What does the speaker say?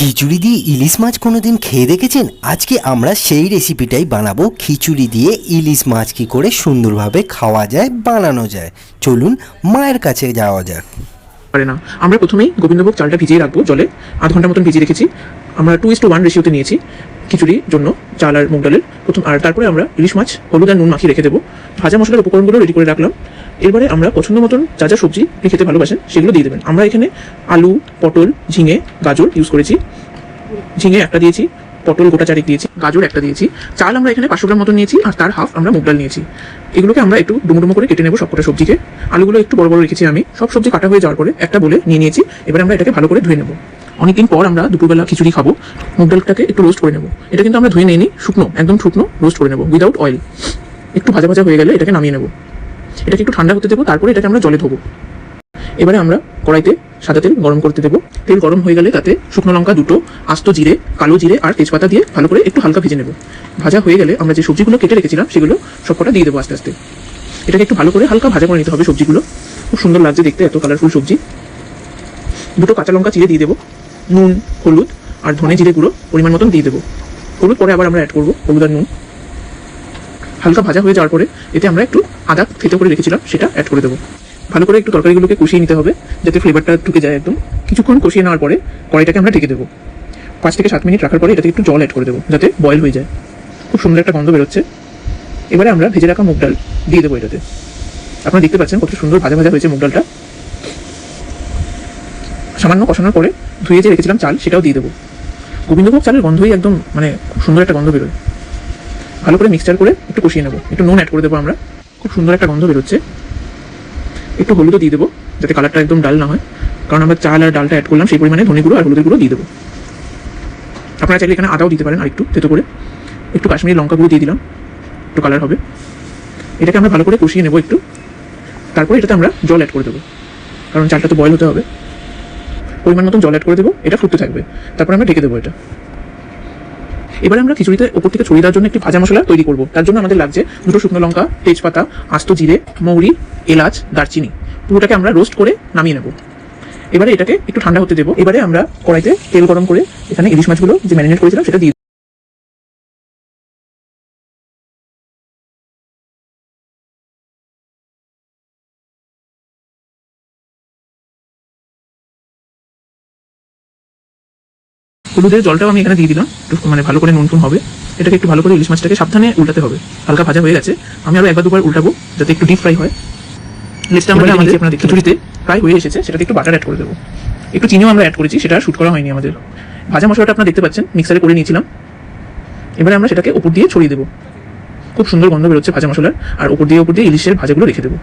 খিচুড়ি দিয়ে ইলিশ মাছ কোনোদিন খেয়ে দেখেছেন? আজকে আমরা সেই রেসিপিটাই বানাবো। খিচুড়ি দিয়ে ইলিশ মাছ কী করে সুন্দরভাবে খাওয়া যায়, বানানো যায়। চলুন মায়ের কাছে যাওয়া যাক। পারে না। আমরা প্রথমেই গোবিন্দভোগ চালটা ভিজিয়ে রাখবো জলে, আধ ঘন্টা মতন ভিজিয়ে রেখেছি। আমরা 2:1 রেশিওতে নিয়েছি খিচুড়ির জন্য চাল আর মুগ ডালের আর তারপরে আমরা ইলিশ মাছ হলুদ আর নুন মাখিয়ে রেখে দেবো। ভাজা মশলার উপকরণগুলো রেডি করে রাখলাম। এবারে আমরা পছন্দ মতন যা যা সবজি খেতে ভালোবাসেন সেগুলো দিয়ে দেবেন। আমরা এখানে আলু, পটল, ঝিঙে, গাজর ইউজ করেছি। ঝিঙে একটা দিয়েছি, পটল গোটা চারেক দিয়েছি, গাজর একটা দিয়েছি। চাল আমরা এখানে 500 গ্রাম মতন নিয়েছি, আর তার হাফ আমরা মুগ ডাল নিয়েছি। এগুলোকে আমরা একটু ডুমো করে কেটে নেবো সবকটা সবজিকে। আলুগুলো একটু বড় বড় রেখেছি আমি। সব সবজি কাটা হয়ে যাওয়ার পরে একটা বলে নিয়ে নিয়েছি। এবার আমরা এটাকে ভালো করে ধুয়ে নেবো। অনেকদিন পর আমরা দুপুরবেলা খিচুড়ি খাবো। মুগ ডালটাকে একটু রোস্ট করে নেবো। এটা কিন্তু আমরা ধুয়ে নিই, শুকনো, একদম শুকনো রোস্ট করে নেবো উইদাউট অয়েল। একটু ভাজা ভাজা হয়ে গেলে এটাকে নামিয়ে নেবো। এটাকে একটু ঠান্ডা হতে দেবো, তারপরে এটাকে আমরা জলে ধোবো। এবারে আমরা কড়াইতে সাদা তেল গরম করতে দেবো। তেল গরম হয়ে গেলে তাতে শুকনো লঙ্কা দুটো, আস্ত জিরে, কালো জিরে আর তেজপাতা দিয়ে ভালো করে একটু হালকা ভেজে নেবো। ভাজা হয়ে গেলে আমরা যে সবজিগুলো কেটে রেখেছিলাম সেগুলো সবকটা দিয়ে দেবো আস্তে আস্তে। এটাকে একটু ভালো করে হালকা ভাজা করে নিতে হবে সবজিগুলো। খুব সুন্দর লাগছে দেখতে, এত কালারফুল সবজি। দুটো কাঁচা লঙ্কা চিড়ে দিয়ে দেবো। নুন, হলুদ আর ধনে জিরে গুঁড়ো পরিমাণ মতন দিয়ে দেবো। হলুদ পরে আবার আমরা অ্যাড করবো, হলুদ আর নুন। হালকা ভাজা হয়ে যাওয়ার পরে এতে আমরা একটু আদা থেতো করে রেখেছিলাম সেটা অ্যাড করে দেবো। ভালো করে একটু তরকারিগুলোকে কষিয়ে নিতে হবে যাতে ফ্লেভারটা ঢুকে যায় একদম। কিছুক্ষণ কষিয়ে নেওয়ার পরে কড়াইটাকে আমরা ঢেকে দেবো। 5 থেকে 7 মিনিট রাখার পরে এটাতে একটু জল অ্যাড করে দেবো যাতে বয়েল হয়ে যায়। খুব সুন্দর একটা গন্ধ বেরোচ্ছে। এবারে আমরা ভেজে রাখা মুগ ডাল দিয়ে দেবো এটাতে। আপনারা দেখতে পাচ্ছেন কত সুন্দর ভাজা ভাজা হয়েছে মুগ ডালটা। সামান্য কষানোর পরে ধুয়ে যে রেখেছিলাম চাল সেটাও দিয়ে দেবো। গোবিন্দভোগ চালের গন্ধই একদম খুব সুন্দর একটা গন্ধ বেরোয়। ভালো করে মিক্সচার করে একটু কষিয়ে নেবো। একটু নুন অ্যাড করে দেবো আমরা। খুব সুন্দর একটা গন্ধ বেরোচ্ছে। একটু হলুদও দিয়ে দেবো যাতে কালারটা একদম ডাল না হয়, কারণ আমরা চাল আর ডালটা অ্যাড করলাম সেই পরিমাণে ধনে গুঁড়ো আর হলুদের গুঁড়ো দিয়ে দেবো। আপনারা চাইলে এখানে আদাও দিতে পারেন আর একটু থেতো করে। একটু কাশ্মীরি লঙ্কা গুঁড়ো দিয়ে দিলাম, একটু কালার হবে। এটাকে আমরা ভালো করে কষিয়ে নেবো একটু। তারপরে এটাতে আমরা জল অ্যাড করে দেবো, কারণ চালটা তো বয়েল হতে হবে। পরিমাণ মতন জল অ্যাড করে দেবো, এটা ফুটতে থাকবে। তারপরে আমরা ঢেকে দেবো এটা। এবারে আমরা খিচুড়িতে ওপর থেকে ছড়িয়ে দেওয়ার জন্য একটি ভাজা মশলা তৈরি করবো। তার জন্য আমাদের লাগছে দুটো শুকনো লঙ্কা, তেজপাতা, আস্ত জিরে, মৌরি, এলাচ, দারচিনি। পুরোটাকে আমরা রোস্ট করে নামিয়ে নেবো। এবারে এটাকে একটু ঠান্ডা হতে দেবো। এবারে আমরা কড়াইতে তেল গরম করে এখানে ইলিশ মাছগুলো যে ম্যারিনেট করেছিলাম সেটা দিয়ে হলুদের জলটাও আমি এখানে দিয়ে দিলাম। একটু ভালো করে নুন হবে। এটাকে একটু ভালো করে ইলিশ মাছটাকে সাবধানে উল্টাতে হবে। হালকা ভাজা হয়ে গেছে, আমি আরো একবার দুবার উল্টাবো যাতে একটু ডিপ ফ্রাই হয়। নেক্সট আমরা আমাদের আপনাদের খিচুড়িতে প্রায় হয়ে এসেছে, সেটাতে একটু বাটার অ্যাড করে দেবো। একটু চিনিও আমরা অ্যাড করেছি, সেটা শুট করা হয়নি আমাদের। ভাজা মশলাটা আপনারা দেখতে পাচ্ছেন মিক্সারে করে নিয়েছিলাম। এবারে আমরা সেটাকে উপর দিয়ে ছড়িয়ে দেবো। খুব সুন্দর গন্ধ বেরোচ্ছে ভাজা মশলার, আর উপর দিয়ে ইলিশের ভাজাগুলো রেখে দেবো।